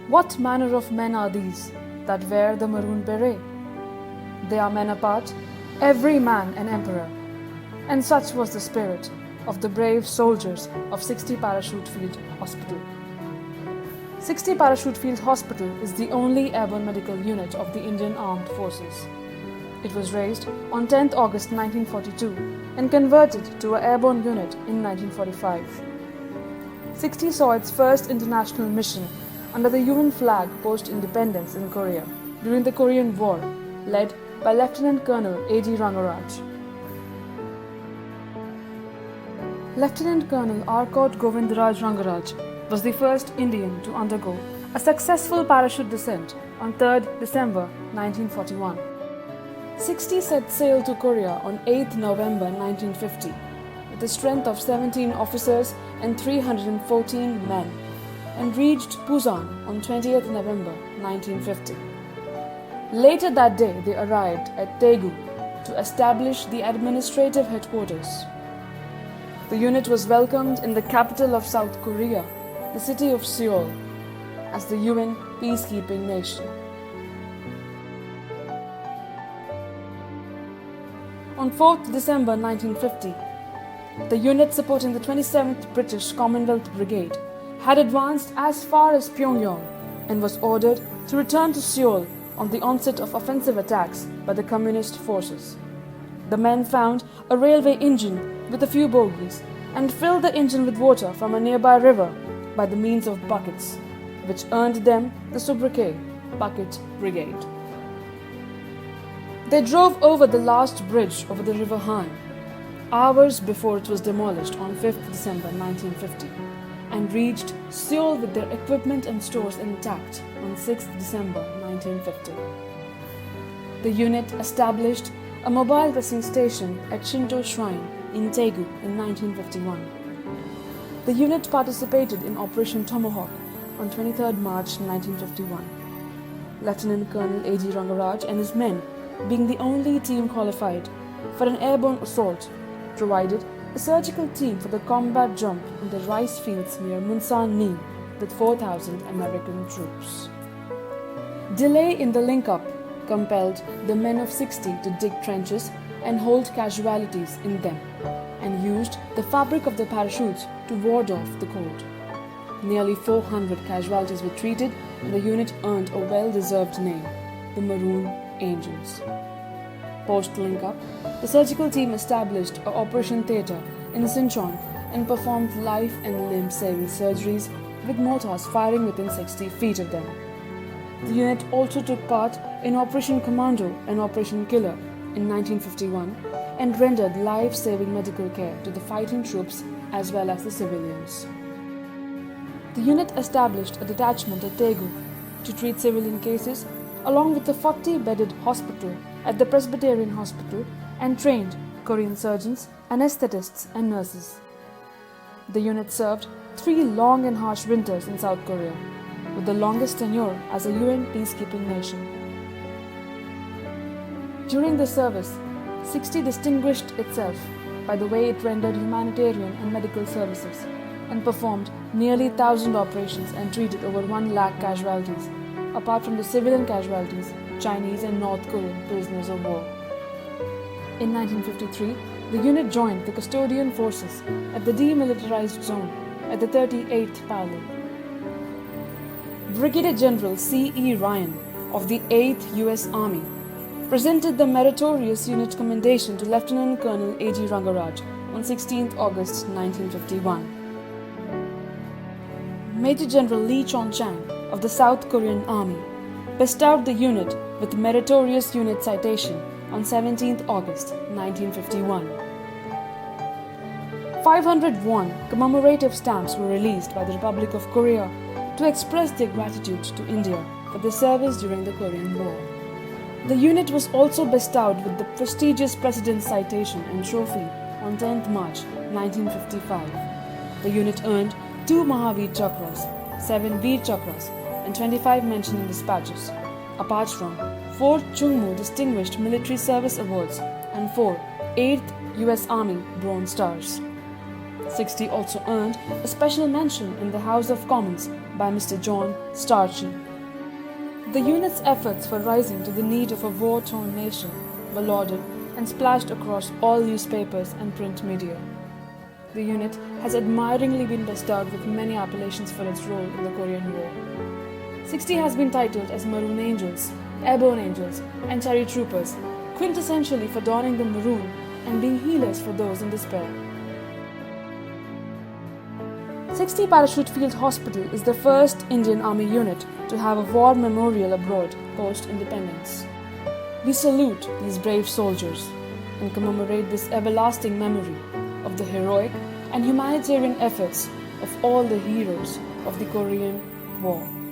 What manner of men are these that wear the maroon beret? They are men apart, every man an emperor. And such was the spirit of the brave soldiers of 60 Parachute Field Hospital. 60 Parachute Field Hospital is the only airborne medical unit of the Indian Armed Forces. It was raised on 10th August 1942 and converted to an airborne unit in 1945. 60 saw its first international mission under the UN flag post-independence in Korea during the Korean War, led by Lieutenant Colonel A.D. Rangaraj. Lieutenant Colonel Government Rangaraj was the first Indian to undergo a successful parachute descent on 3rd December 1941. 60 set sail to Korea on 8th November 1950 with a strength of 17 officers and 314 men and reached Busan on 20th November 1950. Later that day, they arrived at Daegu to establish the administrative headquarters. The unit was welcomed in the capital of South Korea, the city of Seoul, as the UN peacekeeping nation. On 4th December 1950, the unit supporting the 27th British Commonwealth Brigade had advanced as far as Pyongyang and was ordered to return to Seoul on the onset of offensive attacks by the communist forces. The men found a railway engine with a few bogies and filled the engine with water from a nearby river by the means of buckets, which earned them the sobriquet Bucket Brigade. They drove over the last bridge over the River Han, hours before it was demolished on 5th December 1950, and reached Seoul with their equipment and stores intact on 6th December 1950. The unit established a mobile dressing station at Shinto Shrine in Daegu in 1951. The unit participated in Operation Tomahawk on 23rd March 1951. Lieutenant Colonel A.G. Rangaraj and his men, being the only team qualified for an airborne assault, provided a surgical team for the combat jump in the rice fields near Munsan-ni with 4,000 American troops. Delay in the link-up compelled the men of 60 to dig trenches and hold casualties in them, and used the fabric of the parachutes to ward off the cold. Nearly 400 casualties were treated, and the unit earned a well-deserved name, the Maroon Angels. Post-link-up, the surgical team established an operation theatre in Sinchon and performed life and limb-saving surgeries with mortars firing within 60 feet of them. The unit also took part in Operation Commando and Operation Killer in 1951 and rendered life-saving medical care to the fighting troops as well as the civilians. The unit established a detachment at Daegu to treat civilian cases along with a 40-bedded hospital at the Presbyterian Hospital and trained Korean surgeons, anesthetists and nurses. The unit served 3 long and harsh winters in South Korea, with the longest tenure as a UN peacekeeping nation. During the service, 60 distinguished itself by the way it rendered humanitarian and medical services and performed nearly 1,000 operations and treated over 1 lakh casualties, apart from the civilian casualties, Chinese and North Korean prisoners of war. In 1953, the unit joined the custodian forces at the demilitarized zone at the 38th parallel. Brigadier General C.E. Ryan of the 8th U.S. Army presented the meritorious unit commendation to Lieutenant Colonel A.G. Rangaraj on 16th August 1951. Major General Lee Chon-chang of the South Korean Army bestowed the unit with Meritorious Unit Citation on 17th August 1951. 500 won commemorative stamps were released by the Republic of Korea to express their gratitude to India for their service during the Korean War. The unit was also bestowed with the prestigious President's Citation and Trophy on 10th March 1955. The unit earned 2 Mahavir Chakras, 7 Veer Chakras, and 25 mention in dispatches, apart from 4 Chungmu Distinguished Military Service Awards and 4 8th U.S. Army Bronze Stars. 60 also earned a special mention in the House of Commons by Mr. John Starchy. The unit's efforts for rising to the need of a war-torn nation were lauded and splashed across all newspapers and print media. The unit has admiringly been bestowed with many appellations for its role in the Korean War. 60 has been titled as Maroon Angels, Airborne Angels, and Cherry Troopers, quintessentially for donning the maroon and being healers for those in despair. 60 Parachute Field Hospital is the first Indian Army unit to have a war memorial abroad post-independence. We salute these brave soldiers and commemorate this everlasting memory of the heroic and humanitarian efforts of all the heroes of the Korean War.